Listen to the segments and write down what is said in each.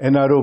NRO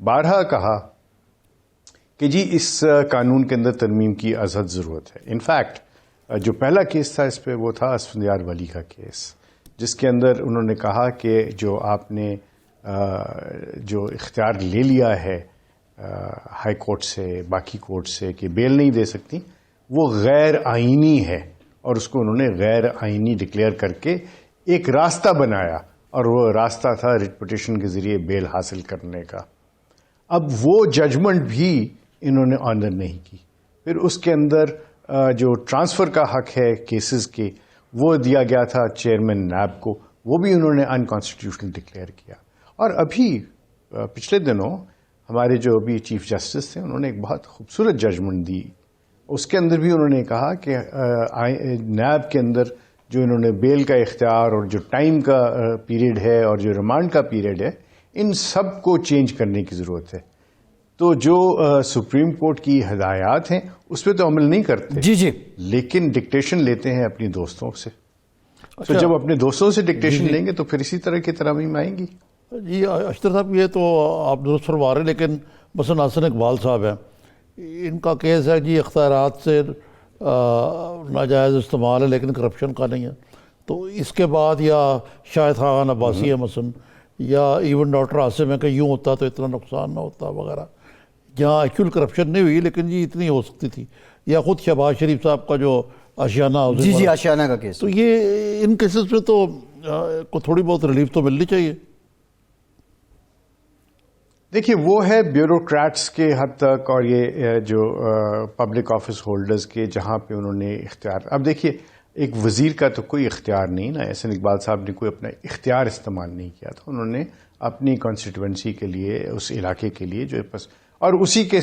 بارہا کہا کہ جی اس قانون کے اندر ترمیم کی ازحد ضرورت ہے. انفیکٹ جو پہلا کیس تھا اس پہ وہ تھا اسفندیار ولی کا کیس، جس کے اندر انہوں نے کہا کہ جو آپ نے جو اختیار لے لیا ہے ہائی کورٹ سے، باقی کورٹ سے، کہ بیل نہیں دے سکتی، وہ غیر آئینی ہے، اور اس کو انہوں نے غیر آئینی ڈکلیئر کر کے ایک راستہ بنایا، اور وہ راستہ تھا ریٹ پٹیشن کے ذریعے بیل حاصل کرنے کا. اب وہ ججمنٹ بھی انہوں نے آنر نہیں کی. پھر اس کے اندر جو ٹرانسفر کا حق ہے کیسز کے، وہ دیا گیا تھا چیئرمین نیب کو، وہ بھی انہوں نے انکانسٹیٹیوشنل ڈکلیئر کیا. اور ابھی پچھلے دنوں ہمارے جو ابھی چیف جسٹس تھے، انہوں نے ایک بہت خوبصورت ججمنٹ دی. اس کے اندر بھی انہوں نے کہا کہ نیب کے اندر جو انہوں نے بیل کا اختیار اور جو ٹائم کا پیریڈ ہے اور جو ریمانڈ کا پیریڈ ہے، ان سب کو چینج کرنے کی ضرورت ہے. تو جو سپریم کورٹ کی ہدایات ہیں اس پہ تو عمل نہیں کرتے، جی لیکن ڈکٹیشن لیتے ہیں اپنی دوستوں سے. تو جب اپنے دوستوں سے ڈکٹیشن لیں گے تو پھر اسی طرح کی ترامیم آئیں گی. جی اشتر صاحب، یہ تو آپ درست فرما رہے ہیں، لیکن مثلا حسن اقبال صاحب ہیں، ان کا کیس ہے جی اختیارات سے ناجائز استعمال ہے لیکن کرپشن کا نہیں ہے. تو اس کے بعد یا شاہد خاقان عباسی ہے مثلا، یا ایون ڈاکٹر عاصم ہے کہ یوں ہوتا تو اتنا نقصان نہ ہوتا وغیرہ، جہاں ایکچوئل کرپشن نہیں ہوئی لیکن جی اتنی ہو سکتی تھی. یا خود شہباز شریف صاحب کا جو آشیانہ ہاؤسنگ، جی آشیانہ کا کیس. تو یہ ان کیسز پہ تو کو تھوڑی بہت ریلیف تو ملنی چاہیے. دیکھیے وہ ہے بیوروکریٹس کے حد تک، اور یہ جو پبلک آفس ہولڈرز کے جہاں پہ انہوں نے اختیار. اب دیکھیے ایک وزیر کا تو کوئی اختیار نہیں نا. احسن اقبال صاحب نے کوئی اپنا اختیار استعمال نہیں کیا تھا. انہوں نے اپنی کانسٹیٹوئنسی کے لیے، اس علاقے کے لیے جو اور اسی کے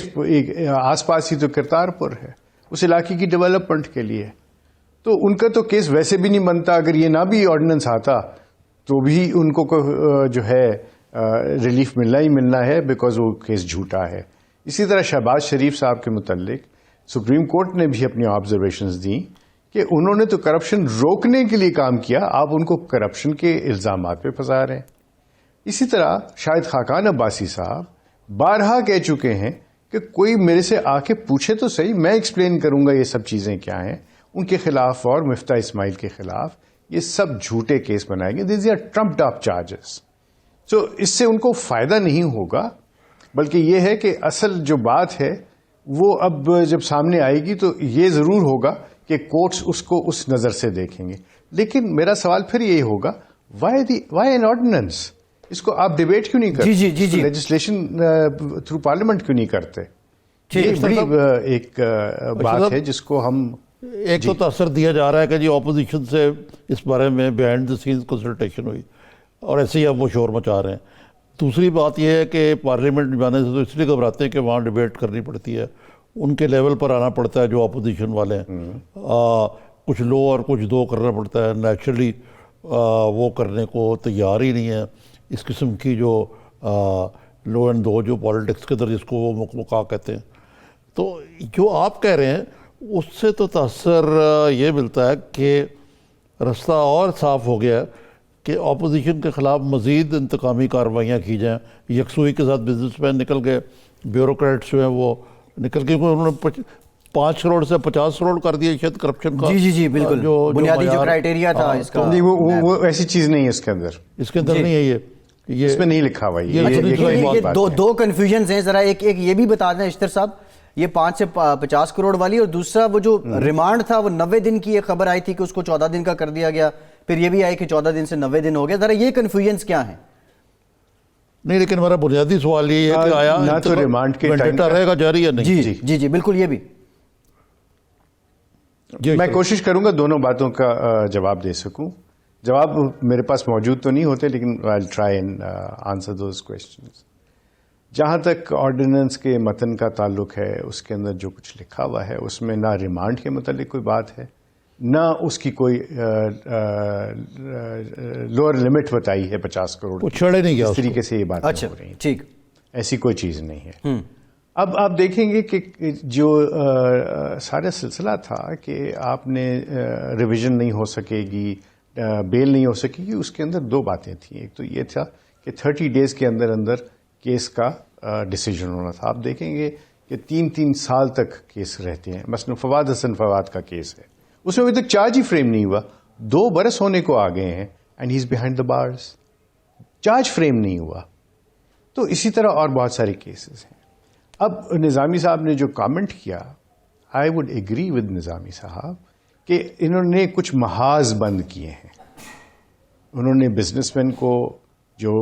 آس پاس ہی تو کرتارپور ہے، اس علاقے کی ڈیولپمنٹ کے لیے. تو ان کا تو کیس ویسے بھی نہیں بنتا. اگر یہ نہ بھی آرڈیننس آتا تو بھی ان کو جو ہے ریلیف ملنا ہی ملنا ہے، بیکاز وہ کیس جھوٹا ہے. اسی طرح شہباز شریف صاحب کے متعلق سپریم کورٹ نے بھی اپنی آبزرویشنز دیں کہ انہوں نے تو کرپشن روکنے کے لیے کام کیا، آپ ان کو کرپشن کے الزامات پہ پھنسا رہے ہیں. اسی طرح شاہد خاقان عباسی صاحب بارہا کہہ چکے ہیں کہ کوئی میرے سے آ کے پوچھے تو صحیح، میں ایکسپلین کروں گا یہ سب چیزیں کیا ہیں. ان کے خلاف اور مفتاح اسماعیل کے خلاف یہ سب جھوٹے کیس بنائے گئے. These are trumped up charges. تو اس سے ان کو فائدہ نہیں ہوگا، بلکہ یہ ہے کہ اصل جو بات ہے وہ اب جب سامنے آئے گی تو یہ ضرور ہوگا کہ کورٹس اس کو اس نظر سے دیکھیں گے. لیکن میرا سوال پھر یہی ہوگا، وائی این آرڈیننس؟ اس کو آپ ڈیبیٹ کیوں نہیں کرتے؟ جی لیجسلیشن تھرو پارلیمنٹ کیوں نہیں کرتے؟ یہ بڑی ایک بات ہے جس کو ہم ایک تو تاثر دیا جا رہا ہے کہ جی اپوزیشن سے اس بارے میں بیہائنڈ دا سینز کنسلٹیشن ہوئی، اور ایسے ہی اب وہ شور مچا رہے ہیں. دوسری بات یہ ہے کہ پارلیمنٹ میں جانے سے تو اس لیے گھبراتے ہیں کہ وہاں ڈیبیٹ کرنی پڑتی ہے، ان کے لیول پر آنا پڑتا ہے جو اپوزیشن والے ہیں. کچھ لو اور کچھ دو کرنا پڑتا ہے. نیچرلی وہ کرنے کو تیار ہی نہیں ہے. اس قسم کی جو لو اینڈ دو جو پالیٹکس کے اندر جس کو وہ مقوقع کہتے ہیں. تو جو آپ کہہ رہے ہیں اس سے تو تاثر یہ ملتا ہے کہ رستہ اور صاف ہو گیا کہ اپوزیشن کے خلاف مزید انتقامی کارروائیاں کی جائیں. یکسوئی کے ساتھ بزنس مین نکل گئے، بیوروکریٹس جو ہیں وہ نکل گئے، انہوں نے 5 کروڑ سے 50 کروڑ کر دیا شاید کرپشن کا. جی بالکل، بنیادی جو کرائیٹیریا تھا اس کا. وہ ایسی چیز نہیں ہے اس کے اندر نہیں ہے. یہ اس میں نہیں لکھا ہوا. یہ دو کنفیوژنز ہیں. ذرا ایک یہ بھی بتا دیں اشتر صاحب، یہ 5 سے 50 کروڑ والی، اور دوسرا وہ جو ریمانڈ تھا وہ 90 دن کی ایک خبر آئی تھی کہ اس کو 14 دن کا کر دیا گیا، پھر یہ بھی آئی کہ 14 دن سے 90 دن ہو گیا. ذرا یہ کنفیوژنز کیا ہیں؟ نہیں لیکن ہمارا بنیادی سوال یہ ہے کہ آیا نہ تو ریمانڈ کے ٹائم رہے گا جاری یا نہیں. جی بالکل. یہ بھی میں کوشش کروں گا دونوں باتوں کا جواب دے سکوں. جواب میرے پاس موجود تو نہیں ہوتے، لیکن I'll try and answer those questions. جہاں تک آرڈیننس کے متن کا تعلق ہے، اس کے اندر جو کچھ لکھا ہوا ہے اس میں نہ ریمانڈ کے متعلق کوئی بات ہے، نہ اس کی کوئی لوور لمٹ بتائی ہے 50 کروڑ. وہ چھڑے نہیں گیا اس طریقے سے یہ بات ہو رہی ہے. ٹھیک، ایسی کوئی چیز نہیں ہے. اب آپ دیکھیں گے کہ جو سارا سلسلہ تھا کہ آپ نے ریویژن نہیں ہو سکے گی، بیل نہیں ہو سکے گی، اس کے اندر 2 باتیں تھیں. ایک تو یہ تھا کہ 30 ڈیز کے اندر اندر کیس کا ڈیسیجن ہونا تھا. آپ دیکھیں گے کہ 3 سال تک کیس رہتے ہیں. مثلا فواد حسن فواد کا کیس ہے, اس میں ابھی تک چارج ہی فریم نہیں ہوا, 2 برس ہونے کو آ گئے ہیں, and he is behind the bars, charge frame نہیں ہوا. تو اسی طرح اور بہت سارے کیسز ہیں. اب نظامی صاحب نے جو کامنٹ کیا, آئی وڈ ایگری ود نظامی صاحب کہ انہوں نے کچھ محاذ بند کیے ہیں. انہوں نے بزنس مین کو جو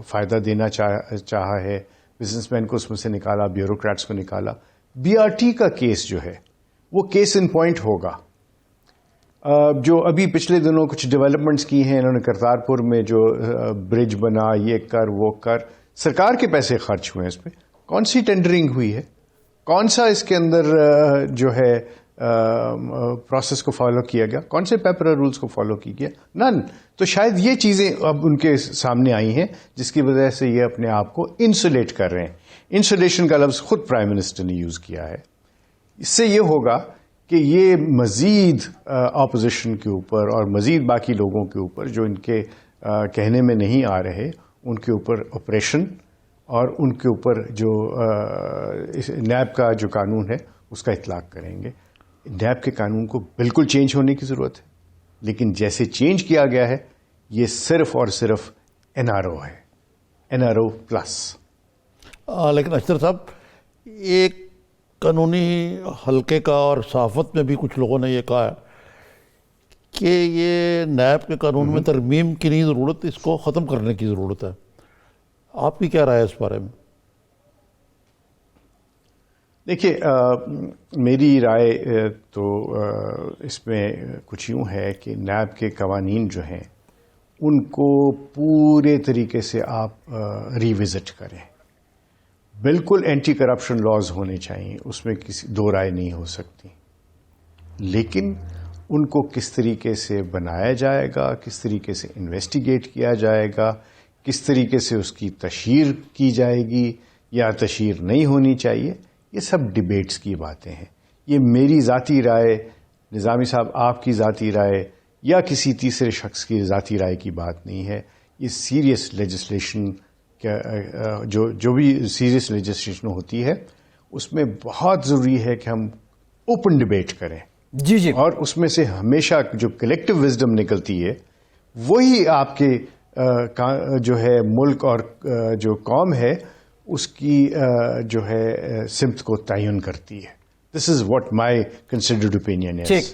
فائدہ دینا چاہا ہے, بزنس مین کو اس میں سے نکالا, بیوروکریٹس کو نکالا. BRT کا کیس جو ہے وہ کیس ان پوائنٹ ہوگا. جو ابھی پچھلے دنوں کچھ ڈیولپمنٹس کی ہیں انہوں نے, کرتارپور میں جو برج بنا, یہ کر وہ کر, سرکار کے پیسے خرچ ہوئے ہیں اس پہ. کون سی ٹینڈرنگ ہوئی ہے, کون سا اس کے اندر جو ہے پروسیس کو فالو کیا گیا, کون سے پیپر رولز کو فالو کیا گیا؟ نن. تو شاید یہ چیزیں اب ان کے سامنے آئی ہیں جس کی وجہ سے یہ اپنے آپ کو انسولیٹ کر رہے ہیں. انسولیشن کا لفظ خود پرائم منسٹر نے یوز کیا ہے. اس سے یہ ہوگا کہ یہ مزید اپوزیشن کے اوپر اور مزید باقی لوگوں کے اوپر جو ان کے کہنے میں نہیں آ رہے, ان کے اوپر آپریشن اور ان کے اوپر جو نیب کا جو قانون ہے اس کا اطلاق کریں گے. نیب کے قانون کو بالکل چینج ہونے کی ضرورت ہے, لیکن جیسے چینج کیا گیا ہے یہ صرف اور صرف NRO ہے, NRO پلس. لیکن اشتر صاحب, ایک قانونی حلقے کا اور صحافت میں بھی کچھ لوگوں نے یہ کہا ہے کہ یہ نیب کے قانون میں ترمیم کی نہیں ضرورت, اس کو ختم کرنے کی ضرورت ہے. آپ کی کیا رائے ہے اس بارے میں؟ دیکھیے, میری رائے تو اس میں کچھ یوں ہے کہ نیب کے قوانین جو ہیں ان کو پورے طریقے سے آپ ریوزٹ کریں. بالکل اینٹی کرپشن لاز ہونے چاہیے, اس میں کسی دو رائے نہیں ہو سکتی, لیکن ان کو کس طریقے سے بنایا جائے گا, کس طریقے سے انویسٹیگیٹ کیا جائے گا, کس طریقے سے اس کی تشہیر کی جائے گی یا تشہیر نہیں ہونی چاہیے, یہ سب ڈیبیٹس کی باتیں ہیں. یہ میری ذاتی رائے, نظامی صاحب آپ کی ذاتی رائے یا کسی تیسرے شخص کی ذاتی رائے کی بات نہیں ہے. یہ سیریس لیجسلیشن جو بھی سیریس لیجسلیشن ہوتی ہے اس میں بہت ضروری ہے کہ ہم اوپن ڈیبیٹ کریں. جی, اور اس میں سے ہمیشہ جو کلیکٹیو وزڈم نکلتی ہے وہی آپ کے جو ہے ملک اور جو قوم ہے اس کی جو ہے سمت کو تعین کرتی ہے. This is what my considered opinion ہے. ٹھیک,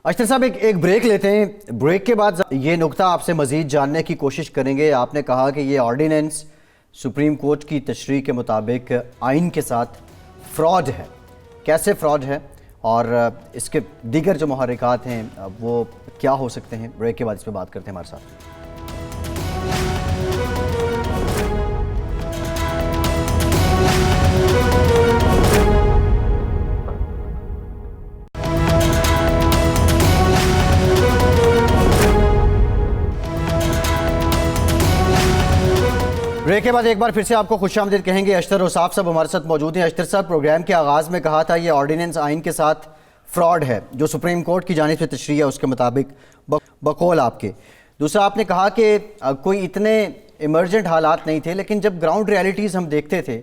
اشتر صاحب ایک بریک لیتے ہیں. بریک کے بعد یہ نقطہ آپ سے مزید جاننے کی کوشش کریں گے. آپ نے کہا کہ یہ آرڈیننس سپریم کورٹ کی تشریح کے مطابق آئین کے ساتھ فراڈ ہے. کیسے فراڈ ہے اور اس کے دیگر جو محرکات ہیں وہ کیا ہو سکتے ہیں, بریک کے بعد اس پہ بات کرتے ہیں ہمارے ساتھ. بریک کے بعد ایک بار پھر سے آپ کو خوش آمدید کہیں گے. اشتر اوصاف صاحب ہمارے ساتھ موجود ہیں. اشتر صاحب, پروگرام کے آغاز میں کہا تھا یہ آرڈیننس آئین کے ساتھ فراڈ ہے جو سپریم کورٹ کی جانب سے تشریح ہے اس کے مطابق بقول آپ کے. دوسرا آپ نے کہا کہ کوئی اتنے ایمرجنٹ حالات نہیں تھے, لیکن جب گراؤنڈ ریالٹیز ہم دیکھتے تھے,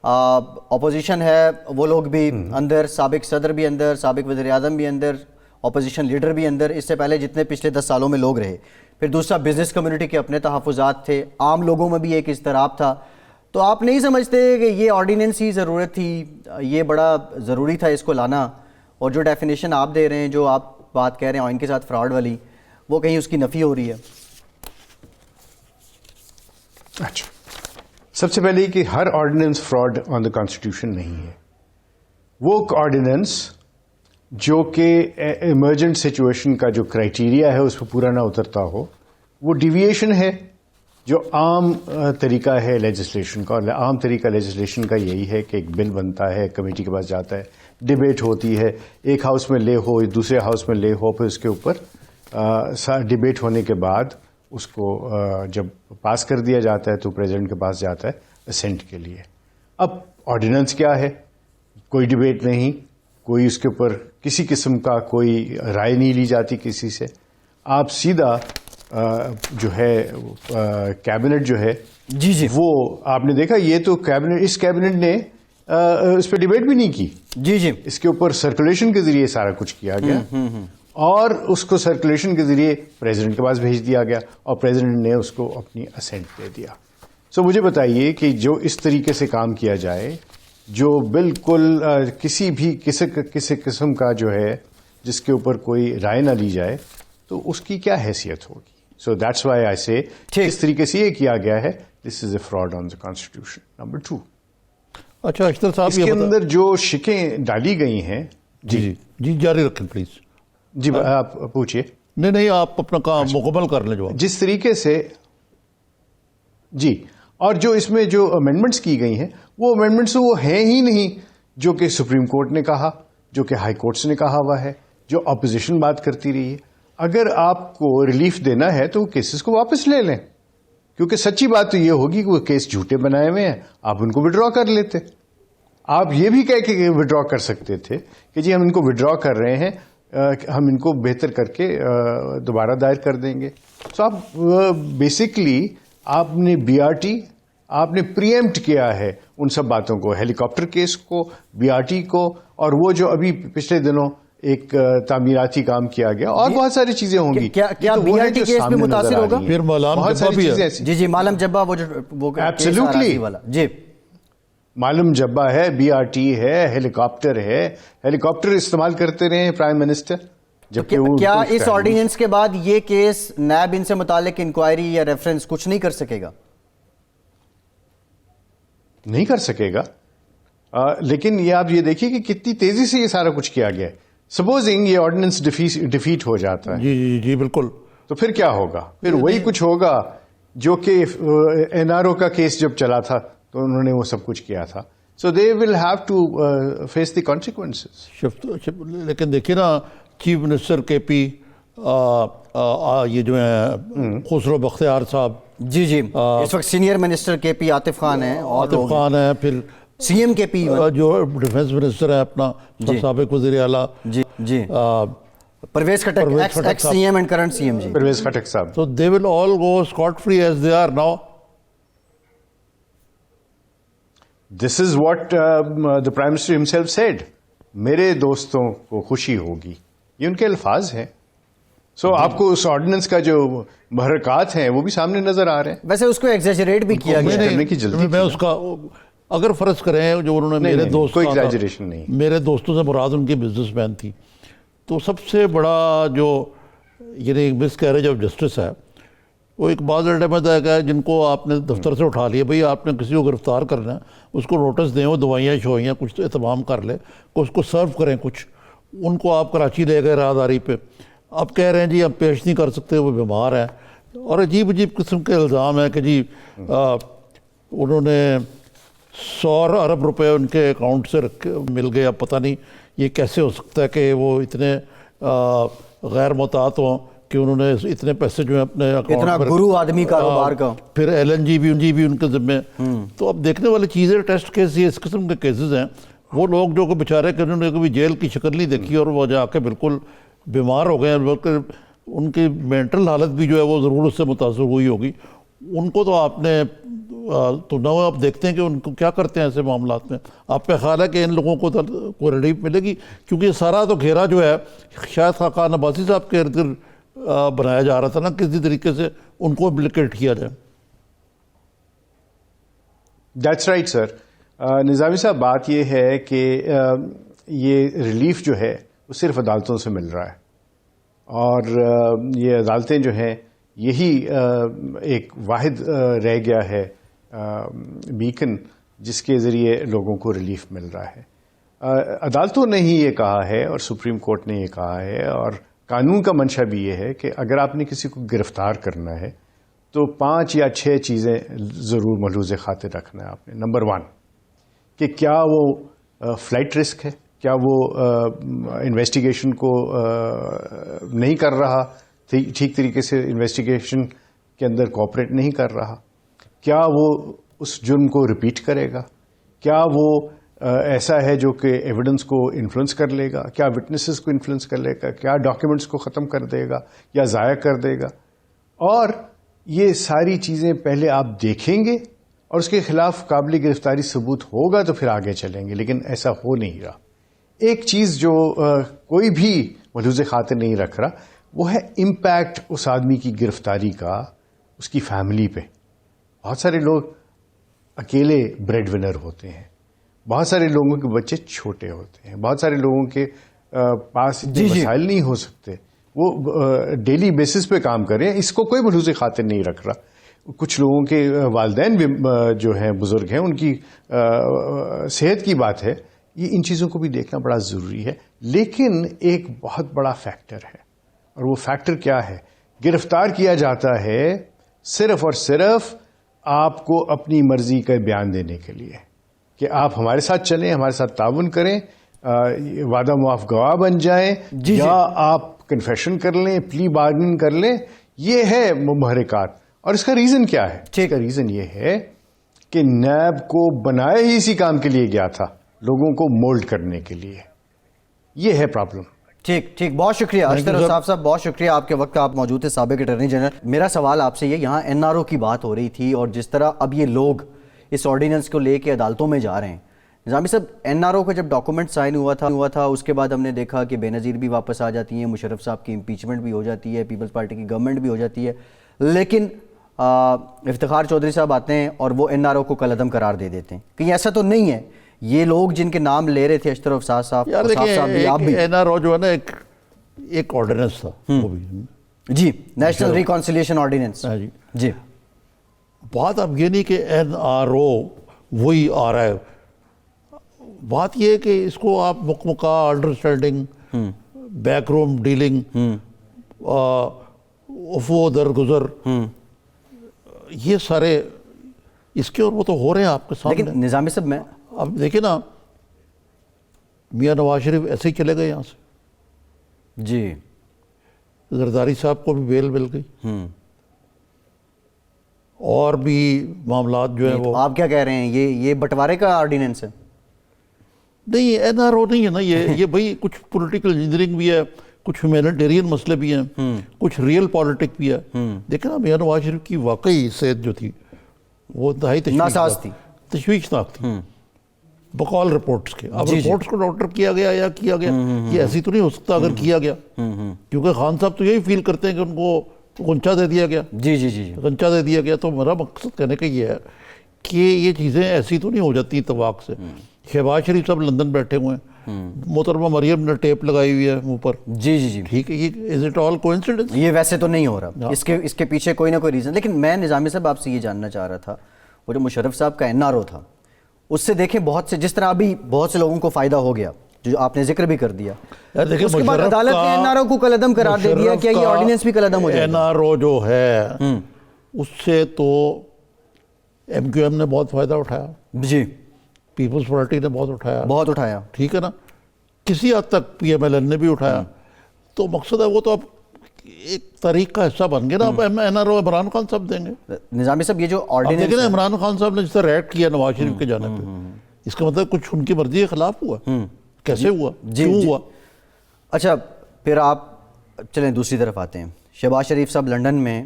اپوزیشن ہے وہ لوگ بھی اندر, سابق صدر بھی اندر, سابق وزیر اعظم بھی اندر, اپوزیشن لیڈر بھی اندر, اس سے پہلے جتنے پچھلے 10 سالوں میں لوگ رہے. پھر دوسرا بزنس کمیونٹی کے اپنے تحفظات تھے, عام لوگوں میں بھی ایک اضطراب تھا. تو آپ نہیں سمجھتے کہ یہ آرڈیننس ہی ضرورت تھی, یہ بڑا ضروری تھا اس کو لانا, اور جو ڈیفینیشن آپ دے رہے ہیں, جو آپ بات کہہ رہے ہیں آئین کے ساتھ فراڈ والی, وہ کہیں اس کی نفی ہو رہی ہے؟ اچھا, سب سے پہلے کہ ہر ordinance fraud on the constitution نہیں ہے. وہ آرڈیننس جو کہ ایمرجنٹ سچویشن کا جو کرائٹیریا ہے اس پہ پورا نہ اترتا ہو, وہ ڈیویشن ہے جو عام طریقہ ہے لیجسلیشن کا. اور عام طریقہ لیجسلیشن کا یہی ہے کہ ایک بل بنتا ہے, کمیٹی کے پاس جاتا ہے, ڈیبیٹ ہوتی ہے, ایک ہاؤس میں لے ہو, دوسرے ہاؤس میں لے ہو, پھر اس کے اوپر ڈیبیٹ ہونے کے بعد اس کو جب پاس کر دیا جاتا ہے تو پریزیڈنٹ کے پاس جاتا ہے اسینٹ کے لیے. اب آرڈیننس کیا ہے؟ کوئی ڈیبیٹ نہیں, کوئی اس کے اوپر کسی قسم کا کوئی رائے نہیں لی جاتی کسی سے. آپ سیدھا جو ہے کیبنٹ جو ہے جی جی وہ آپ نے دیکھا، یہ تو کیبنٹ، اس کیبنٹ نے اس پہ ڈیبیٹ بھی نہیں کی، جی جی اس کے اوپر سرکولیشن کے ذریعے سارا کچھ کیا گیا اور اس کو سرکولیشن کے ذریعے پریزیڈنٹ کے پاس بھیج دیا گیا اور پریزیڈنٹ نے اس کو اپنی اسینٹ دے دیا. سو مجھے بتائیے کہ جو اس طریقے سے کام کیا جائے، جو بالکل کسی بھی کسی قسم کا جو ہے جس کے اوپر کوئی رائے نہ لی جائے، تو اس کی کیا حیثیت ہوگی؟ سو دیٹس وائی آئی سے اس طریقے سے یہ کیا گیا ہے، this is a fraud on the constitution. Number 2، اچھا اشتر صاحب اس کے اندر جو شکیں ڈالی گئی ہیں. جی جاری رکھیں پلیز. جی آپ پوچھیے. نہیں آپ اپنا کام مکمل کر لیں. جواب جس طریقے سے جی، اور جو اس میں جو امینڈمنٹس کی گئی ہیں، وہ امینڈمنٹس وہ ہیں ہی نہیں جو کہ سپریم کورٹ نے کہا، جو کہ ہائی کورٹس نے کہا ہوا ہے، جو اپوزیشن بات کرتی رہی ہے. اگر آپ کو ریلیف دینا ہے تو کیسز کو واپس لے لیں، کیونکہ سچی بات تو یہ ہوگی کہ وہ کیس جھوٹے بنائے ہوئے ہیں، آپ ان کو وڈرا کر لیتے. آپ یہ بھی کہہ کے وڈرا کر سکتے تھے کہ جی ہم ان کو وڈرا کر رہے ہیں، ہم ان کو بہتر کر کے دوبارہ دائر کر دیں گے. سو آپ بیسکلی آپ نے بی آر ٹی، آپ نے پریمپٹ کیا ہے ان سب باتوں کو، ہیلی کاپٹر کیس کو، بی آر ٹی کو، اور وہ جو ابھی پچھلے دنوں ایک تعمیراتی کام کیا گیا، اور بہت ساری چیزیں ہوں گی. کیا بی آر ٹی کیس بھی متاثر ہوگا؟ پھر مالام جبہ بھی ہے. جی جی مالم جبہ وہ ایبسلیوٹلی والا. جی معلوم جبہ ہے، بی آر ٹی ہے، ہیلی کاپٹر ہے. ہیلی کاپٹر استعمال کرتے رہے ہیں پرائم منسٹر. جبکہ کیا اس آرڈیننس کے بعد یہ کیس نیب ان سے متعلق انکوائری یا ریفرنس کچھ نہیں کر سکے گا؟ نہیں کر سکے گا، لیکن یہ آپ یہ دیکھیے کہ کتنی تیزی سے یہ سارا کچھ کیا گیا ہے. سپوزنگ یہ آرڈیننس ڈیفیٹ ہو جاتا ہے، جی جی بالکل، تو پھر کیا ہوگا؟ پھر وہی کچھ ہوگا جو کہ این آر او کا کیس جب چلا تھا تو انہوں نے وہ سب کچھ کیا تھا. So they will have to face the consequences. لیکن دیکھیے نا، چیف منسٹر کے پی یہ جو ہیں خسرو بختیار صاحب، جی جی اس وقت سینئر منسٹر کے پی عاطف خان ہیں، عاطف خان ہیں، پھر سی ایم کے پی جو ڈیفنس منسٹر ہیں اپنا سابق وزیر اعلیٰ جی جی Pervez Khattak, ex C M and current C M. جی پرویز خٹک صاحب. So they will all go scot free as they are now. This is what the Prime Minister himself said. میرے دوستوں کو خوشی ہوگی، یہ ان کے الفاظ ہیں. سو آپ کو اس آرڈیننس کا جو محرکات ہیں وہ بھی سامنے نظر آ رہے ہیں. ویسے اس کو ایگزیجریٹ بھی کیا گیا کرنے کی جلدی میں اس کا اگر فرض کریں جو انہوں نے میرے دوست، کوئی ایگزیجریشن نہیں، میرے دوستوں سے مراد ان کی بزنس مین تھی، تو سب سے بڑا جو یعنی مس کیریج آف جسٹس ہے وہ ایک بعض اٹیمپٹ ہے جن کو آپ نے دفتر سے اٹھا لیا، بھئی آپ نے کسی کو گرفتار کرنا ہے اس کو نوٹس دیں، وہ دوائیاں شوائیاں کچھ اہتمام کر لے، اس کو سرو کریں کچھ. ان کو آپ کراچی لے گئے راہداری پہ، آپ کہہ رہے ہیں جی ہم پیش نہیں کر سکتے، وہ بیمار ہیں، اور عجیب قسم کے الزام ہے کہ جی انہوں نے 100 ارب روپے ان کے اکاؤنٹ سے مل گئے. اب پتہ نہیں یہ کیسے ہو سکتا ہے کہ وہ اتنے غیر محتاط ہوں کہ انہوں نے اتنے پیسے جو ہیں اپنے اکاؤنٹ اتنا گرو آدمی کاروبار کا. پھر ایل این جی بھی ان کے ذمے. تو اب دیکھنے والی چیزیں ٹیسٹ کیس، یہ اس قسم کے کیسز ہیں. وہ لوگ جو کہ بیچارے کہ انہوں نے کبھی جیل کی شکل نہیں دیکھی اور وہ جا کے بالکل بیمار ہو گئے ہیں، بلکہ ان کی مینٹل حالت بھی جو ہے وہ ضرور اس سے متاثر ہوئی ہوگی. ان کو تو آپ نے تو نہ آپ دیکھتے ہیں کہ ان کو کیا کرتے ہیں ایسے معاملات میں. آپ کا خیال ہے کہ ان لوگوں کو کوئی ریلیف ملے گی؟ کیونکہ یہ سارا تو گھیرا جو ہے شاید خاقان عباسی صاحب کے ارد گرد بنایا جا رہا تھا نا، کسی طریقے سے ان کو امپلیکیٹ کیا جائے. That's right sir. نظامی صاحب، بات یہ ہے کہ یہ ریلیف جو ہے وہ صرف عدالتوں سے مل رہا ہے، اور یہ عدالتیں جو ہیں یہی ایک واحد رہ گیا ہے بیکن جس کے ذریعے لوگوں کو ریلیف مل رہا ہے. عدالتوں نے ہی یہ کہا ہے اور سپریم کورٹ نے یہ کہا ہے، اور قانون کا منشا بھی یہ ہے کہ اگر آپ نے کسی کو گرفتار کرنا ہے تو 5 یا 6 چیزیں ضرور ملحوظ خاطر رکھنا ہے آپ نے. نمبر 1 کہ کیا وہ فلائٹ رسک ہے، کیا وہ انویسٹیگیشن کو نہیں کر رہا، ٹھیک طریقے سے انویسٹیگیشن کے اندر کوآپریٹ نہیں کر رہا، کیا وہ اس جرم کو ریپیٹ کرے گا، کیا وہ ایسا ہے جو کہ ایویڈنس کو انفلوئنس کر لے گا، کیا وٹنسز کو انفلوئنس کر لے گا، کیا ڈاکیومنٹس کو ختم کر دے گا یا ضائع کر دے گا. اور یہ ساری چیزیں پہلے آپ دیکھیں گے اور اس کے خلاف قابل گرفتاری ثبوت ہوگا تو پھر آگے چلیں گے، لیکن ایسا ہو نہیں رہا. ایک چیز جو کوئی بھی ملحوظ خاطر نہیں رکھ رہا وہ ہے امپیکٹ اس آدمی کی گرفتاری کا اس کی فیملی پہ. بہت سارے لوگ اکیلے بریڈ ونر ہوتے ہیں، بہت سارے لوگوں کے بچے چھوٹے ہوتے ہیں، بہت سارے لوگوں کے پاس اتنے مسائل نہیں ہو سکتے، وہ ڈیلی بیسس پہ کام کریں. اس کو کوئی ملحوظ خاطر نہیں رکھ رہا. کچھ لوگوں کے والدین بھی جو ہیں بزرگ ہیں، ان کی صحت کی بات ہے، یہ ان چیزوں کو بھی دیکھنا بڑا ضروری ہے. لیکن ایک بہت بڑا فیکٹر ہے، اور وہ فیکٹر کیا ہے؟ گرفتار کیا جاتا ہے صرف اور صرف آپ کو اپنی مرضی کا بیان دینے کے لیے کہ آپ ہمارے ساتھ چلیں، ہمارے ساتھ تعاون کریں، وعدہ معاف گواہ بن جائیں، یا آپ کنفیشن کر لیں، پلی بارگننگ کر لیں. یہ ہے محرکات. اور اس کا ریزن کیا ہے؟ اس کا ریزن یہ ہے کہ نیب کو بنایا ہی اسی کام کے لیے گیا تھا، لوگوں کو مولڈ کرنے کے لیے. یہ ہے پرابلم. ٹھیک، بہت شکریہ اشتر اوصاف صاحب، بہت شکریہ آپ کے وقت کا. آپ موجود تھے سابق اٹارنی جنرل. میرا سوال آپ سے یہ، یہاں این آر او کی بات ہو رہی تھی اور جس طرح اب یہ لوگ اس آرڈیننس کو لے کے عدالتوں میں جا رہے ہیں. نظامی صاحب، این آر او کا جب ڈاکومنٹ سائن ہوا تھا اس کے بعد ہم نے دیکھا کہ بے نظیر بھی واپس آ جاتی ہیں، مشرف صاحب کی امپیچمنٹ بھی ہو جاتی ہے، پیپلز پارٹی کی گورنمنٹ بھی ہو جاتی ہے، لیکن افتخار چودھری صاحب آتے ہیں اور وہ این آر او کو کالعدم قرار دے دیتے ہیں. کہیں ایسا تو نہیں ہے یہ لوگ جن کے نام لے رہے تھے اشتر اوصاف صاحب، آپ بھی؟ این آر او جو ہے نا ایک آرڈیننس تھا وہ بھی، جی، نیشنل ریکانسیلیشن آرڈیننس. جی، بات اب یہ نہیں کہ این آر او وہی آ رہا ہے، بات یہ ہے کہ اس کو آپ مکمکہ انڈرسٹینڈنگ، بیک روم ڈیلنگ، افو درگزر، یہ سارے اس کے اور وہ تو ہو رہے ہیں آپ کے سامنے. لیکن نظامی صاحب، میں اب دیکھیں نا، میاں نواز شریف ایسے ہی چلے گئے یہاں سے، جی، زرداری صاحب کو بھی بیل مل گئی، اور بھی معاملات جو ہیں وہ. آپ کیا کہہ رہے ہیں، یہ بٹوارے کا آرڈیننس ہے؟ نہیں، این آر او نہیں ہے نا یہ بھائی کچھ پولیٹیکل انجینئرنگ بھی ہے، کچھ ہیومینیٹیرین مسئلے بھی ہیں، کچھ ریئل پالیٹک بھی ہے. دیکھیں نا، میاں نواز شریف کی واقعی صحت جو تھی وہ انتہائی تشویشناک تھی بقول رپورٹس کے. اب رپورٹس کو ڈاکٹر کیا گیا یا کیا گیا، یہ ایسی تو نہیں ہو سکتا اگر کیا گیا، کیونکہ خان صاحب تو یہی فیل کرتے ہیں کہ ان کو غنچہ دے دیا گیا. جی، غنچہ دے دیا گیا. تو میرا مقصد کہنے کا یہ ہے کہ یہ چیزیں ایسی تو نہیں ہو جاتی اتفاق سے. شہباز شریف صاحب لندن بیٹھے ہوئے ہیں، محترمہ مریم نے ٹیپ لگائی ہوئی ہے منہ پر. جی، ٹھیک ہے. یہ از اٹ آل کوئنسیڈنس؟ یہ ویسے تو نہیں ہو رہا، اس کے پیچھے کوئی نہ کوئی ریزن. لیکن میں نظامی صاحب آپ سے یہ جاننا چاہ رہا تھا، وہ جو مشرف صاحب کا این آر او تھا، اس سے دیکھیں بہت سے، جس طرح ابھی بہت سے لوگوں کو فائدہ ہو گیا جو آپ نے ذکر بھی کر دیا، اس کے بعد عدالت نے این آر او کو کالعدم قرار دے دیا. کیا یہ آرڈیننس بھی کالعدم ہو جائے گا؟ این آر او جو ہے اس سے تو ایم کیو ایم نے بہت فائدہ اٹھایا، جی، پیپلز پارٹی نے بہت اٹھایا، ٹھیک ہے نا، کسی حد تک پی ایم ایل این نے بھی اٹھایا. تو مقصد ہے وہ تو اب ایک تاریخ کا حصہ بن گیا نا. اب N R O Imran Khan صاحب دیں گے. نظامی صاحب، یہ جو آرڈیننس دیکھیں نا، عمران خان صاحب نے جس طرح ریٹ کیا نواز شریف کے جانب پہ، اس کا مطلب کچھ ان کی مرضی کے خلاف ہوا. کیسے ہوا، کیوں ہوا؟ اچھا، پھر آپ چلیں دوسری طرف آتے ہیں. شہباز شریف صاحب لنڈن میں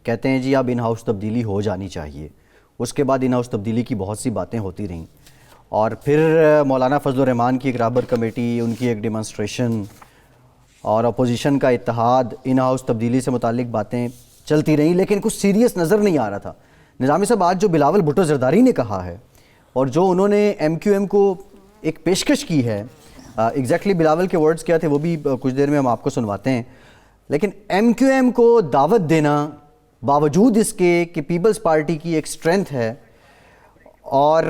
کہتے ہیں جی اب ان ہاؤس تبدیلی ہو جانی چاہیے. اس کے بعد ان ہاؤس تبدیلی کی بہت سی باتیں ہوتی رہیں، اور پھر مولانا فضل الرحمان کی ایک رہبر کمیٹی، ان کی ایک ڈیمانسٹریشن اور اپوزیشن کا اتحاد، ان ہاؤس تبدیلی سے متعلق باتیں چلتی رہیں، لیکن کچھ سیریس نظر نہیں آ رہا تھا. نظامی صاحب، آج جو بلاول بھٹو زرداری نے کہا ہے اور جو انہوں نے ایم کیو ایم کو ایک پیشکش کی ہے، ایگزیکٹلی بلاول کے ورڈز کیا تھے وہ بھی کچھ دیر میں ہم آپ کو سنواتے ہیں، لیکن ایم کیو ایم کو دعوت دینا باوجود اس کے کہ پیپلز پارٹی کی ایک سٹرینتھ ہے، اور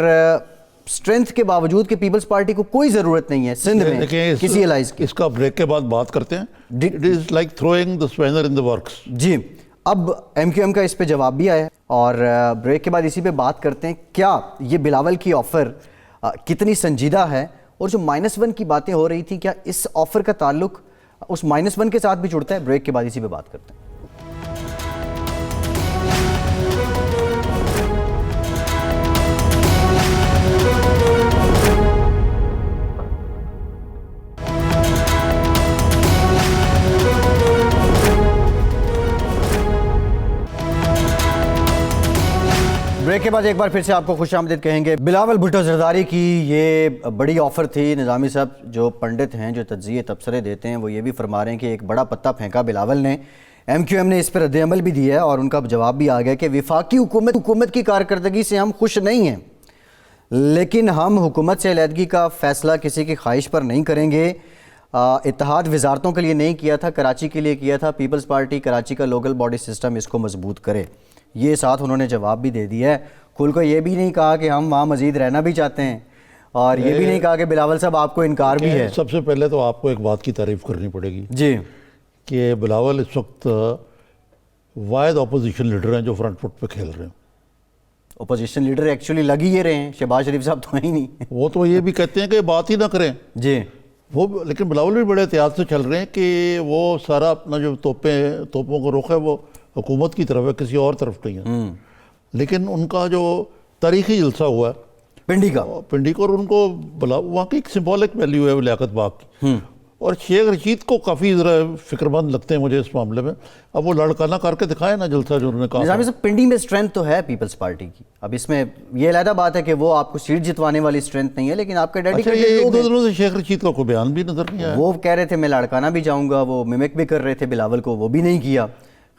سٹرینتھ کے باوجود کہ پیپلز پارٹی کو کوئی ضرورت نہیں ہے سندھ میں کسی الائنس کی. اس کا بریک کے بعد بات کرتے ہیں. It is like throwing the spanner in the works. جی، اب ایم کیو ایم کا اس پہ جواب بھی آیا اور بریک کے بعد اسی پہ بات کرتے ہیں. کیا یہ بلاول کی آفر کتنی سنجیدہ ہے، اور جو -1 کی باتیں ہو رہی تھیں، کیا اس آفر کا تعلق اس -1 کے ساتھ بھی جڑتا ہے؟ بریک کے بعد اسی پہ بات کرتے ہیں. بریک کے بعد ایک بار پھر سے آپ کو خوش آمدید کہیں گے. بلاول بھٹو زرداری کی یہ بڑی آفر تھی. نظامی صاحب جو پنڈت ہیں جو تجزیے تبصرے دیتے ہیں وہ یہ بھی فرما رہے ہیں کہ ایک بڑا پتا پھینکا بلاول نے. ایم کیو ایم نے اس پر رد عمل بھی دیا ہے اور ان کا جواب بھی آ گیا کہ وفاقی حکومت کی کارکردگی سے ہم خوش نہیں ہیں، لیکن ہم حکومت سے علیحدگی کا فیصلہ کسی کی خواہش پر نہیں کریں گے. اتحاد وزارتوں کے لیے نہیں کیا تھا، کراچی کے لیے کیا تھا. پیپلز پارٹی کراچی کا لوکل باڈی سسٹم اس کو مضبوط کرے. یہ ساتھ انہوں نے جواب بھی دے دیا ہے. کھل کو یہ بھی نہیں کہا کہ ہم وہاں مزید رہنا بھی چاہتے ہیں، اور یہ بھی نہیں کہا کہ بلاول صاحب آپ کو انکار بھی ہے. سب سے پہلے تو آپ کو ایک بات کی تعریف کرنی پڑے گی جی کہ بلاول اس وقت واحد اپوزیشن لیڈر ہیں جو فرنٹ فٹ پہ کھیل رہے ہیں. اپوزیشن لیڈر ایکچولی لگ ہی یہ رہے ہیں، شہباز شریف صاحب تو ہیں ہی نہیں. وہ تو یہ بھی کہتے ہیں کہ بات ہی نہ کریں جی وہ، لیکن بلاول بھی بڑے احتیاط سے چل رہے ہیں کہ وہ سارا اپنا جو توپوں کا رخ ہے وہ حکومت کی طرف ہے، کسی اور طرف نہیں ہے. لیکن ان کا جو تاریخی جلسہ ہوا ہے پنڈی کا، اور ان کو وہاں کی ایک سمبولک ویلیو ہے لیاقت باغ کی. اور شیخ رشید کو کافی ذرا فکر مند لگتے ہیں مجھے اس معاملے میں. اب وہ لڑکانہ کر کے دکھائے نا جلسہ جو انہوں نے کہا. نظامی صاحب پنڈی میں اسٹرینتھ تو ہے پیپلز پارٹی کی. اب اس میں یہ علیحدہ بات ہے کہ وہ آپ کو سیٹ جتوانے والی اسٹرینتھ نہیں ہے، لیکن آپ کا اچھا یہ ایک دو دنوں سے شیخ رشید کا کوئی بیان بھی نظر نہیں آیا. وہ کہہ رہے تھے میں لڑکانہ بھی جاؤں گا، وہ میمک بھی کر رہے تھے بلاول کو، وہ بھی نہیں کیا.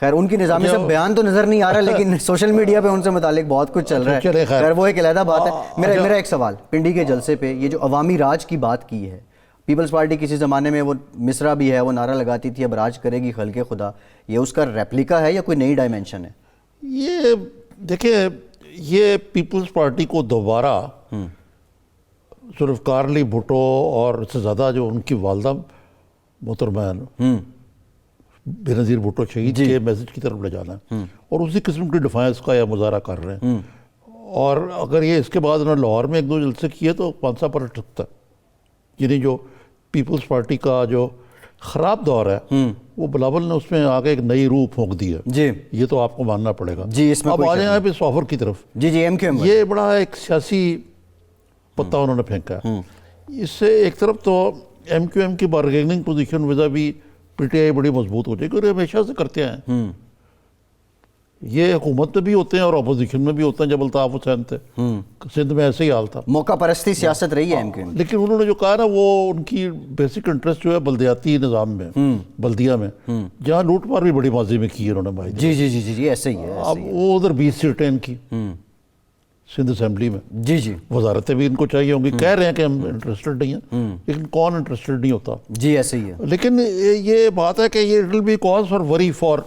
خیر ان کی نظامی صاحب بیان تو نظر نہیں آ رہا، لیکن سوشل میڈیا پہ ان سے متعلق بہت کچھ چل رہا ہے. خیر وہ ایک علیحدہ بات ہے. میرا ایک سوال، پنڈی کے جلسے پہ یہ جو عوامی راج کی بات کی ہے، پیپلز پارٹی کسی زمانے میں وہ مصرع بھی ہے، وہ نعرہ لگاتی تھی اب راج کرے گی خلق خدا، یہ اس کا ریپلیکا ہے یا کوئی نئی ڈائمنشن ہے؟ یہ دیکھیں یہ پیپلز پارٹی کو دوبارہ صرف کارلی بھٹو اور اس سے زیادہ جو ان کی والدہ محترمہ بے نظیر بھٹو شہید کے میسج کی طرف لے جانا ہے، اور اسی قسم کی ڈیفائنس کا یہ مظاہرہ کر رہے ہیں. اور اگر یہ اس کے بعد انہوں نے لاہور میں ایک دو جلسے کیے تو پانسا پلٹ سکتا ہے. یعنی جو پیپلز پارٹی کا جو خراب دور ہے وہ بلاول نے اس میں آگے ایک نئی روح پھونک دی ہے. جی یہ تو آپ کو ماننا پڑے گا. جی اس میں اب آ جائیں آپ اس آفر کی طرف. جی ایم کیو ایم یہ بڑا ایک سیاسی پتا انہوں نے پھینکا ہے. اس سے ایک طرف تو ایم کیو ایم کی بارگیننگ پوزیشن وزا بھی پی ٹی آئی بڑی مضبوط ہو جائے گی، اور ہمیشہ سے کرتے ہیں. یہ حکومت میں بھی ہوتے ہیں اور اپوزیشن میں بھی ہوتے ہیں. جب الطاف حسین تھے سندھ میں ایسے ہی حال تھا، موقع پرستی سیاست رہی ہے ایم کیو ایم. لیکن انہوں نے جو کہا نا وہ ان کی بیسک انٹرسٹ جو ہے بلدیاتی نظام میں، بلدیہ میں، جہاں لوٹ مار بھی بڑی ماضی میں کی انہوں نے بھائی. جی جی جی جی ایسے ہی ہے. اب وہ ادھر 20 سیٹیں ان کی سندھ اسمبلی میں. جی وزارتیں بھی ان کو چاہیے ہوں گی. کہہ رہے ہیں کہ ہم انٹرسٹڈ نہیں ہیں، لیکن کون انٹرسٹڈ نہیں ہوتا. جی ایسے ہی ہے. لیکن یہ بات ہے کہ یہ it will be cause for worry for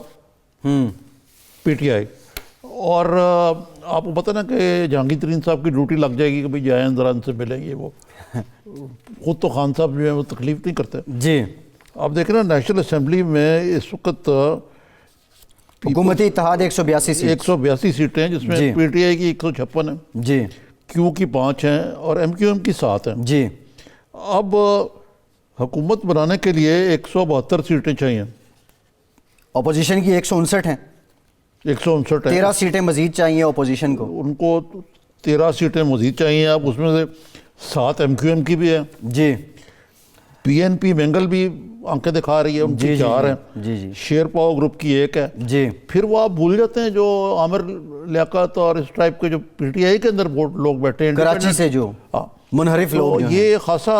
P T I. اور آپ کو پتہ نا کہ جہانگیر ترین صاحب کی ڈیوٹی لگ جائے گی کہ بھئی جائیں ذرا ان سے ملیں گے. وہ خود تو خان صاحب جو ہیں وہ تکلیف نہیں کرتے. جی آپ دیکھیں نا نیشنل اسمبلی میں اس وقت حکومتی اتحاد 182 سیٹیں ہیں، جس میں پی ٹی آئی کی 156 ہیں، جی کیو کی 5 ہیں، اور ایم کیو ایم کی 7 ہیں. جی اب حکومت بنانے کے لیے 172 سیٹیں چاہیے. اپوزیشن کی 159 ہیں، 159 ہیں. 13 سیٹیں مزید چاہیے اپوزیشن کو. ان کو 13 سیٹیں مزید چاہیے. اب اس میں سے 7 ایم کیو ایم کی بھی ہے. جی پی این پی مینگل بھی آنکھیں دکھا رہی ہے، ان کی 4 ہیں. جی شیر پاؤ گروپ کی 1 ہے. جی پھر وہ آپ بھول جاتے ہیں جو عامر لیاقت اور اس ٹائپ کے جو پی ٹی آئی کے اندر لوگ بیٹھے ہیں کراچی سے جو منحرف لوگ ہیں. یہ خاصا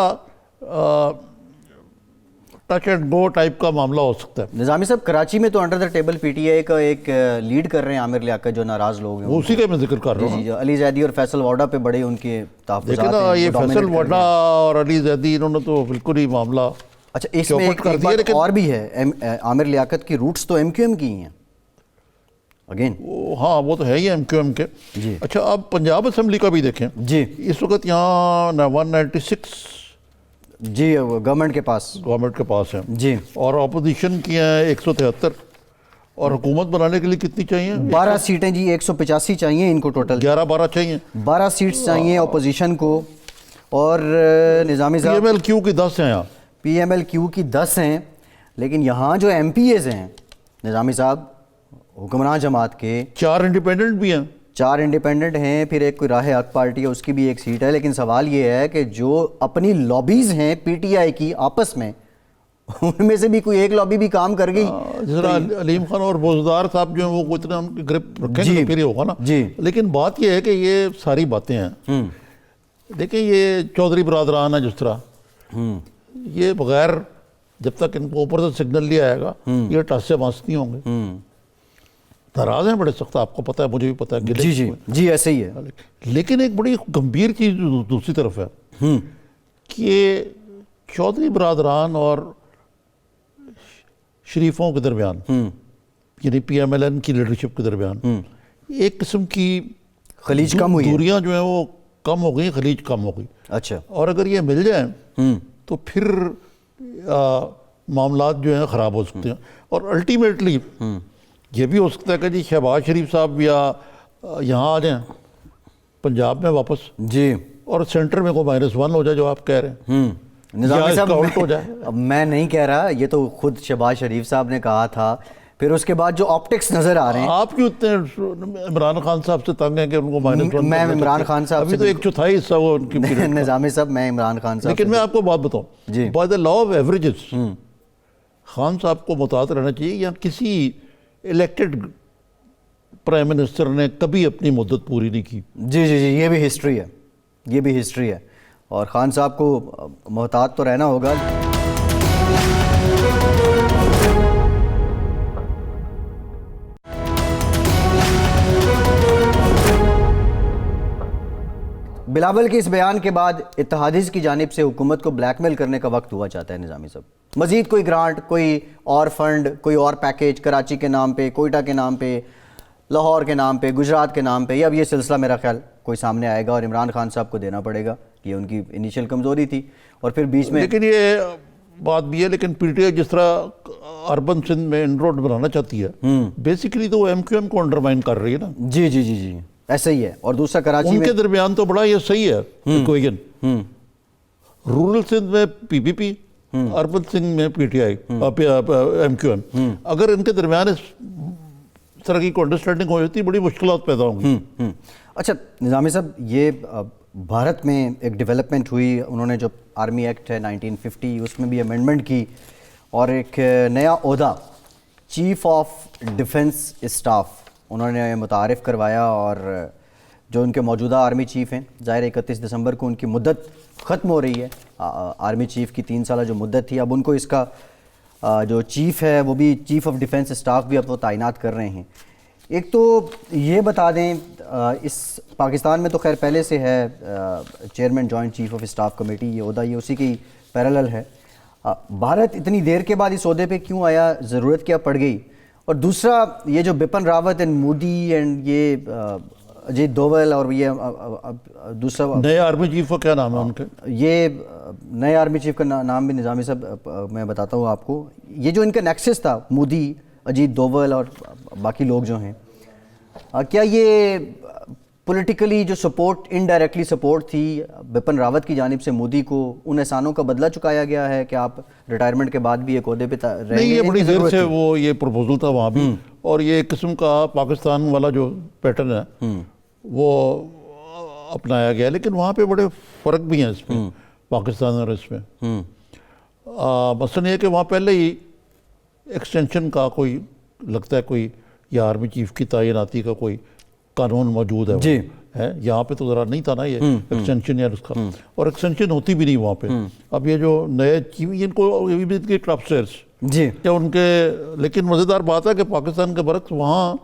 ٹچ اینڈ گو ٹائپ کا معاملہ ہو سکتا ہے. نظامی صاحب کراچی میں تو under the table P T آئی کا ایک لیڈ کر رہے ہیں عامر لیاقت، جو ناراض لوگ ہیں. اسی کا میں ذکر کر رہا ہوں. جی علی زیدی اور فیصل واڈا پہ بڑے ان کے تحفظات ہیں. دیکھیں نا یہ فیصل واڈا اور علی زیدی انہوں نے تو بالکل ہی معاملہ. اچھا اس میں ایک بات اور بھی ہے، عامر لیاقت کی روٹس تو ایم کیو ایم کی ہیں اگین. ہاں وہ تو ہے ہی ایم کیو ایم کے. اچھا اب پنجاب اسمبلی کا بھی دیکھیں. جی اس وقت یہاں 196 جی گورنمنٹ کے پاس ہیں. جی اور اپوزیشن کی ہیں 173. اور حکومت بنانے کے لیے کتنی چاہیے؟ 12 سیٹیں جی. 185 چاہیے ان کو ٹوٹل. 11-12 چاہیے. 12 سیٹس چاہیے اپوزیشن کو. اور نظامی پی ایم ایل کیو کی 10 ہیں. یہاں پی ایم ایل کیو کی 10 ہیں، لیکن یہاں جو ایم پی ایز ہیں نظامی صاحب حکمران جماعت کے 4 انڈیپینڈنٹ بھی ہیں. 4 انڈیپینڈنٹ ہیں. پھر ایک کوئی راہ حق پارٹی ہے، اس کی بھی 1 سیٹ ہے. لیکن سوال یہ ہے کہ جو اپنی لابیز ہیں پی ٹی آئی کی آپس میں، ان میں سے بھی کوئی ایک لابی بھی کام کر گئی. جس طرح علیم خان اور بوزدار صاحب جو ہیں وہ اتنا ان کی گرپ رکھیں گے تو پھر ہی ہوگا نا. لیکن بات یہ ہے کہ یہ ساری باتیں ہیں. دیکھیں یہ چودھری برادران ہے جس طرح یہ بغیر جب تک ان کو اوپر سے سگنل لیا آئے گا یہ ٹس سے مانس نہیں ہوں گے. ناراض ہیں بڑے سخت, آپ کو پتہ ہے, مجھے بھی پتہ ہے. جی ایسے ہی ہے. لیکن ایک بڑی گمبھیر چیز دوسری طرف ہے کہ چودھری برادران اور شریفوں کے درمیان یعنی پی ایم ایل این کی لیڈرشپ کے درمیان ایک قسم کی خلیج کم ہوئی, دوریاں جو ہیں وہ کم ہو گئی, خلیج کم ہو گئی. اچھا. اور اگر یہ مل جائیں تو پھر معاملات جو ہیں خراب ہو سکتے ہیں. اور الٹیمیٹلی یہ بھی ہو سکتا ہے کہ جی شہباز شریف صاحب یا یہاں آ جائیں پنجاب میں واپس جی, اور سینٹر میں کوئی -1 ہو جائے جو آپ کہہ رہے ہیں. نظامی صاحب میں نہیں کہہ رہا, یہ تو خود شہباز شریف صاحب نے کہا تھا. پھر اس کے بعد جو آپٹکس نظر آ رہے ہیں, آپ کیوں اتنے عمران خان صاحب سے تنگ ہیں کہ ان کو -1. میں عمران خان صاحب ابھی تو 1/4 حصہ وہ ان کی. نظامی صاحب میں عمران خان صاحب, لیکن میں آپ کو بات بتاؤں, by the law of averages Khan صاحب کو محتاط رہنا چاہیے. یا کسی الیکٹڈ پرائم منسٹر نے کبھی اپنی مدت پوری نہیں کی. جی, یہ بھی ہسٹری ہے, یہ بھی ہسٹری ہے. اور خان صاحب کو محتاط تو رہنا ہوگا. بلاول کے اس بیان کے بعد اتحادیز کی جانب سے حکومت کو بلیک میل کرنے کا وقت ہوا چاہتا ہے نظامی صاحب. مزید کوئی گرانٹ, کوئی اور فنڈ, کوئی اور پیکیج کراچی کے نام پہ, کوئٹہ کے نام پہ, لاہور کے نام پہ, گجرات کے نام پہ, اب یہ سلسلہ میرا خیال کوئی سامنے آئے گا اور عمران خان صاحب کو دینا پڑے گا. یہ ان کی انیشیل کمزوری تھی اور پھر بیچ میں. لیکن یہ بات بھی ہے, لیکن پی ٹی آئی جس طرح اربن سندھ میں ان روڈ بنانا چاہتی ہے بیسیکلی تو وہ ایم کیو ایم کو انڈرمائن کر رہی ہے نا. جی ایسا ہی ہے. اور دوسرا کراچی ان کے درمیان تو بڑا یہ صحیح ہے ایکویژن. رورل سندھ میں پی پی پی, اربن سندھ میں P T I M Q M. اگر ان کے درمیان اس طرح کی انڈرسٹینڈنگ ہو جاتی بڑی مشکلات پیدا ہوں گی. اچھا نظامی صاحب, یہ بھارت میں ایک ڈیولپمنٹ ہوئی, انہوں نے جو آرمی ایکٹ ہے 1950 اس میں بھی امینڈمنٹ کی اور ایک نیا عہدہ چیف آف ڈیفنس اسٹاف انہوں نے متعارف کروایا. اور جو ان کے موجودہ آرمی چیف ہیں, ظاہر 31 دسمبر کو ان کی مدت ختم ہو رہی ہے. آرمی چیف کی 3 سالہ جو مدت تھی, اب ان کو اس کا جو چیف ہے وہ بھی چیف آف ڈیفنس اسٹاف بھی اب وہ تعینات کر رہے ہیں. ایک تو یہ بتا دیں, اس پاکستان میں تو خیر پہلے سے ہے chairman joint chief of staff committee, یہ عہدہ یہ اسی کی پیرالل ہے. بھارت اتنی دیر کے بعد اس عہدے پہ کیوں آیا, ضرورت کیا پڑ گئی؟ اور دوسرا یہ جو بپن راوت اینڈ مودی اینڈ یہ اجیت دوول اور یہ دوسرا نئے آرمی چیف کا کیا نام ہے ان کے؟ یہ نئے آرمی چیف کا نام بھی نظامی صاحب میں بتاتا ہوں آپ کو. یہ جو ان کا نیکسس تھا مودی, اجیت دوول اور باقی لوگ جو ہیں, کیا یہ پولیٹیکلی جو سپورٹ انڈائریکٹلی سپورٹ تھی بپن راوت کی جانب سے مودی کو, ان احسانوں کا بدلہ چکایا گیا ہے کہ آپ ریٹائرمنٹ کے بعد بھی ایک عہدے پہ رہیں گے؟ نہیں, یہ بڑی دیر سے وہ یہ پروپوزل تھا وہاں بھی, اور یہ ایک قسم کا پاکستان والا جو پیٹرن ہے وہ اپنایا گیا. لیکن وہاں پہ بڑے فرق بھی ہیں اس میں پاکستان اور اس میں. مثلاً یہ کہ وہاں پہلے ہی ایکسٹینشن کا کوئی لگتا ہے کوئی یا آرمی چیف کی تعیناتی کا کوئی قانون موجود ہے. جی ہے, یہاں پہ تو ذرا نہیں تھا نا یہ ایکسٹینشن یا اس کا, اور ایکسٹینشن ہوتی بھی نہیں وہاں پہ. اب یہ جو نئے چیف ان کو ٹاپ سٹیئرس جی کیا ان کے, لیکن مزیدار بات ہے کہ پاکستان کے برعکس وہاں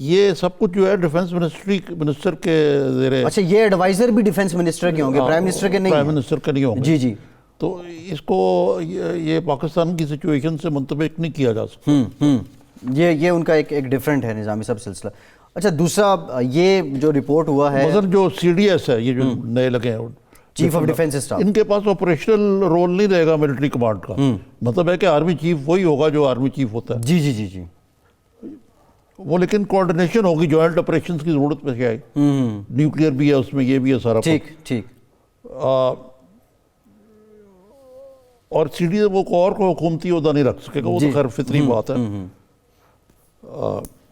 یہ سب کچھ جو ہے ڈیفنس منسٹر کے زیر. اچھا, یہ ایڈوائزر بھی ڈیفنس منسٹر کے ہوں گے, پرائم منسٹر کے نہیں؟ پرائم منسٹر کے نہیں ہوں گے. جی تو اس کو یہ پاکستان کی سچویشن سے منطبق نہیں کیا جا سکتا. یہ ان کا ایک ڈیفرنٹ ہے نظامی صاحب سلسلہ. اچھا, دوسرا یہ جو رپورٹ ہوا ہے مثلا جو سی ڈی ایس ہے, یہ جو نئے لگے ہیں چیف آف ڈیفنس اسٹاف, ان کے پاس آپریشنل رول نہیں رہے گا ملٹری کمانڈ کا. مطلب ہے کہ آرمی چیف وہی ہوگا جو آرمی چیف ہوتا ہے. جی وہ لیکن کوارڈینیشن ہوگی, جوائنٹ آپریشنز کی ضرورت پیش آئے. نیوکلیئر بھی ہے اس میں, یہ بھی ہے سارا. ٹھیک. اور سی ڈی وہ کو حکومتی عہدہ نہیں رکھ سکے گا, وہ تو خیر فطری بات ہے.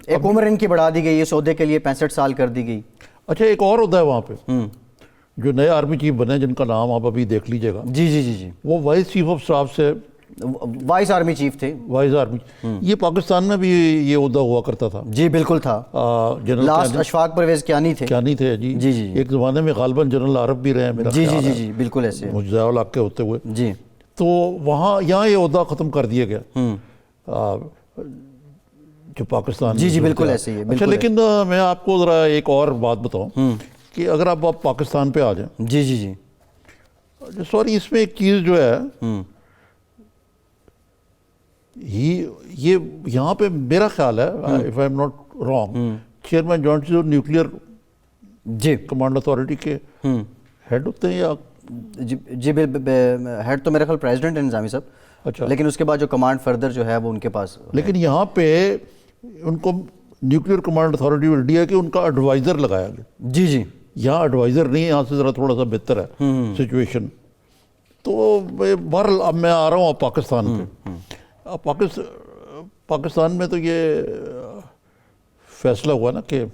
ایک عمر ان کی بڑھا دی گئی, اس عہدے کے لیے 65 سال کر دی گئی. اچھا, ایک اور عہدہ ہے وہاں پہ جو نئے آرمی چیف بنے جن کا نام آپ ابھی دیکھ لیجئے گا، جی جی جی جی، وہ وائس چیف آف اسٹاف سے وائس آرمی چیف تھے، وائس آرمی، یہ پاکستان میں بھی یہ عہدہ ہوا کرتا تھا، جی بالکل تھا، جنرل لاسٹ اشفاق پرویز کیانی تھے، کیا نہیں تھے جی، جی جی، ایک زمانے میں غالباً جنرل عارف بھی رہے ہیں میرا جی جی خیال جی ہے، جی بالکل ایسے، مجزا الحق کے ہوتے ہوئے، جی تو وہاں یہاں یہ عہدہ ختم کر دیا گیا جو پاکستان جی جی میں بالکل صورتحال۔ ایسے ہی ہے، اچھا بالکل لیکن میں آپ کو ذرا ایک اور بات بتاؤں کہ اگر آپ پاکستان پہ آ جائیں، جی جی جی، سوری اس میں ایک چیز جو ہے یہ یہاں پہ میرا خیال ہے if I'm not wrong chairman joint chief nuclear جی کمانڈ اتھارٹی کے ہیڈ ہوتے ہیں یا جی جی ہیڈ تو میرا خیال پریزیڈنٹ ہے نظامی صاحب، اچھا، لیکن اس کے بعد جو کمانڈ فردر جو ہے وہ ان کے پاس، لیکن یہاں پہ ان کو nuclear command authority of India کے ان کا ایڈوائزر لگایا گیا، جی جی یہاں ایڈوائزر نہیں ہے، یہاں سے ذرا تھوڑا سا بہتر ہے سچویشن۔ تو بہرحال اب میں آ رہا ہوں اب پاکستان پہ، اب پاکستان میں تو یہ فیصلہ ہوا نا کہ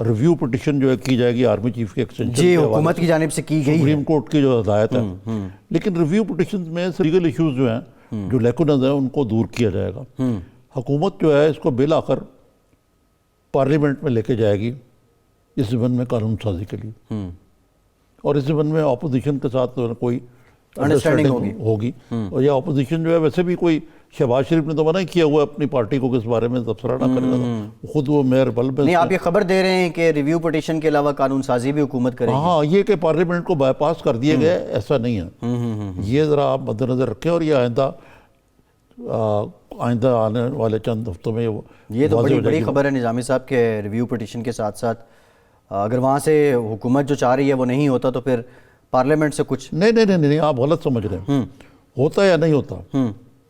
ریویو پٹیشن جو ہے کی جائے گی آرمی چیف کے ایکسٹینشن جی حکومت کی جانب سے کی گئی ہے، سپریم کورٹ کی جو ہدایت ہے، لیکن ریویو پٹیشن میں لیگل ایشوز جو ہیں جو لیکونز ہیں ان کو دور کیا جائے گا۔ حکومت جو ہے اس کو بالآخر پارلیمنٹ میں لے کے جائے گی اس ضمن میں قانون سازی کے لیے، اور اس ضمن میں اپوزیشن کے ساتھ کوئی انڈرسٹینڈنگ ہوگی، اور یہ اپوزیشن جو ہے ویسے بھی کوئی شہباز شریف نے تو منع کیا ہوا ہے اپنی پارٹی کو اس بارے میں تبصرہ نہ کرے گا، خود وہ میئر بلب نہیں آپ یہ خبر دے رہے ہیں کہ ریویو پٹیشن کے علاوہ قانون سازی بھی حکومت کرے گی؟ ہاں، یہ کہ پارلیمنٹ کو بائی پاس کر دیا گیا ہے ایسا نہیں ہے، یہ ذرا آپ مد نظر رکھیں، اور یہ آئندہ آنے والے چند ہفتوں میں یہ تو بڑی خبر ہے نظامی صاحب کہ ریویو پٹیشن کے ساتھ ساتھ اگر وہاں سے حکومت جو چاہ رہی ہے وہ نہیں ہوتا تو پھر پارلیمنٹ سے کچھ نہیں آپ غلط سمجھ رہے ہیں، ہوتا یا نہیں ہوتا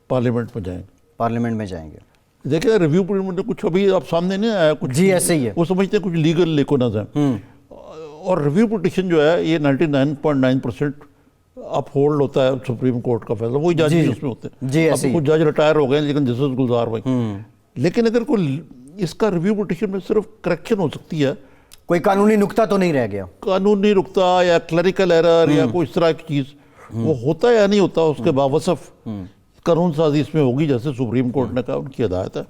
پارلیمنٹ میں جائیں گے، پارلیمنٹ میں جائیں گے، دیکھیں ریویو پٹیشن کچھ ابھی آپ سامنے نہیں آیا کچھ، جی ایسے ہی ہے، وہ سمجھتے ہیں کچھ لیگل لیکونز ہیں، اور ریویو پٹیشن جو ہے یہ 99.9% اپ ہولڈ ہوتا ہے سپریم کورٹ کا فیصلہ، وہی جج بھی اس میں ہوتے ہیں، جی اب ایسے ہی، کچھ جج ریٹائر ہو گئے لیکن جسٹس گلزار ہوئے، لیکن اگر کوئی اس کا ریویو پٹیشن میں صرف کریکشن ہو سکتی ہے، کوئی قانونی نکتہ تو نہیں رہ گیا، قانونی رکتا یا کلریکل ایرر یا کوئی اس طرح کی چیز، وہ ہوتا یا نہیں ہوتا، اس کے باوصف قانون سازی اس میں ہوگی، جیسے سپریم کورٹ نے کہا ان کی ہدایت ہے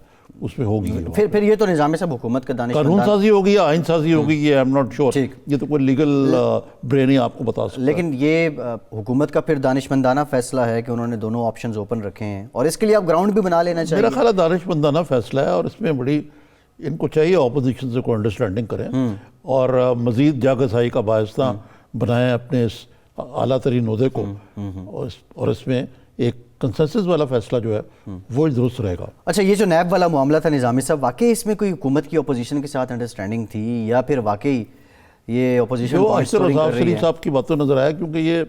اس میں ہوگی، پھر یہ تو نظام صاحب حکومت کا دانش قانون سازی ہوگی یا آئین سازی ہوگی، یہ آئی ایم ناٹ شیور، یہ تو کوئی لیگل برین ہی آپ کو بتا سکتا ہے، لیکن یہ حکومت کا پھر دانشمندانہ فیصلہ ہے کہ انہوں نے دونوں آپشنز اوپن رکھے ہیں، اور اس کے لیے آپ گراؤنڈ بھی بنا لینا چاہیے۔ میرا خیال ہے دانشمندانہ فیصلہ ہے، اور اس میں بڑی ان کو چاہیے اپوزیشن سے کوئی انڈرسٹینڈنگ کریں اور مزید جاگرسائی کا باعث بنائیں اپنے اس اعلیٰ ترین عہدے کو، اور اس میں ایک کنسنسس والا فیصلہ جو ہے وہ درست رہے گا۔ اچھا یہ جو نیب والا معاملہ تھا نظامی صاحب، واقعی اس میں کوئی حکومت کی اپوزیشن کے ساتھ انڈرسٹینڈنگ تھی یا پھر واقعی یہ اپوزیشن جو اشتر سلیم صاحب کی باتوں نظر آیا، کیونکہ یہ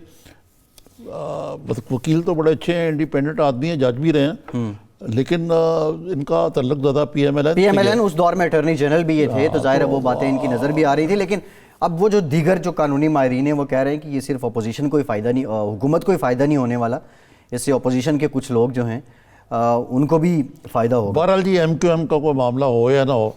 وکیل تو بڑے اچھے ہیں، انڈیپینڈنٹ آدمی ہیں، جج بھی رہے ہیں، لیکن ان کا تعلق زیادہ پی ایم ایل این اس دور میں اٹارنی جنرل بھی یہ تھے، تو ظاہر ہے وہ باتیں ان کی نظر بھی آ رہی تھی، لیکن اب وہ جو دیگر جو قانونی ماہرین ہیں وہ کہہ رہے ہیں کہ یہ صرف اپوزیشن کوئی فائدہ نہیں، حکومت کوئی فائدہ نہیں ہونے والا، اس سے اپوزیشن کے کچھ لوگ جو ہیں ان کو بھی فائدہ ہوگا۔ بہرحال جی ایم کیو ایم کا کوئی معاملہ ہو یا نہ ہو،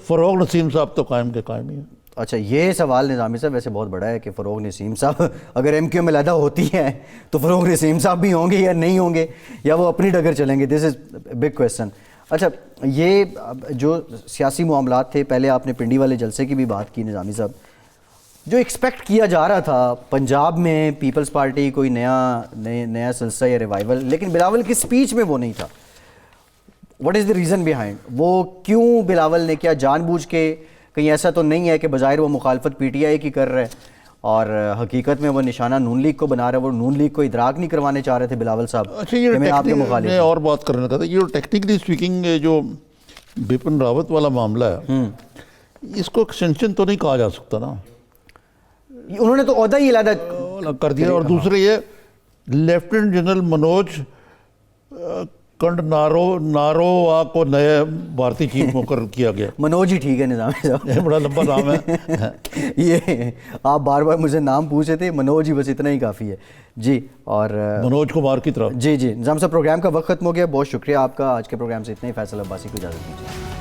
فروغ نسیم صاحب تو قائم کے قائم ہی ہیں۔ اچھا یہ سوال نظامی صاحب ویسے بہت بڑا ہے کہ فروغ نسیم صاحب اگر ایم کیو ایم علیحدہ ہوتی ہے تو فروغ نسیم صاحب بھی ہوں گے یا نہیں ہوں گے، یا وہ اپنی ڈگر چلیں گے، دس از بگ کویسچن۔ اچھا یہ جو سیاسی معاملات تھے، پہلے آپ نے پنڈی والے جلسے کی بھی بات کی نظامی صاحب، جو ایکسپیکٹ کیا جا رہا تھا پنجاب میں پیپلز پارٹی کوئی نیا سلسلہ یا ریوائول، لیکن بلاول کی سپیچ میں وہ نہیں تھا، what is the reason behind? وہ کیوں بلاول نے کیا جان بوجھ کے؟ کہیں ایسا تو نہیں ہے کہ بظاہر وہ مخالفت پی ٹی آئی کی کر رہے اور حقیقت میں وہ نشانہ نون لیگ کو بنا رہے، وہ نون لیگ کو ادراک نہیں کروانے چاہ رہے تھے بلاول صاحب؟ اچھا یہ میں اور بات کرنا چاہتا ہوں، یہ ٹیکنیکلی اسپیکنگ جو بپن راوت والا معاملہ ہے، اس کو ایکسٹینشن تو نہیں کہا جا سکتا نا، انہوں نے تو عہدہ ہی علیحدہ کر دیا، اور دوسرے یہ لیفٹیننٹ جنرل منوج کنڈ نارووا کو نئے بھارتی چیف مقرر کیا گیا۔ منوج ہی ٹھیک ہے نظامی صاحب، یہ بڑا لمبا نام ہے، یہ آپ بار بار مجھے نام پوچھے تھے، منوج ہی بس اتنا ہی کافی ہے جی۔ اور منوج کمار کی طرف جی نظام صاحب پروگرام کا وقت ختم ہو گیا، بہت شکریہ آپ کا، آج کے پروگرام سے اتنا ہی، فیصل عباسی کو اجازت دیجیے۔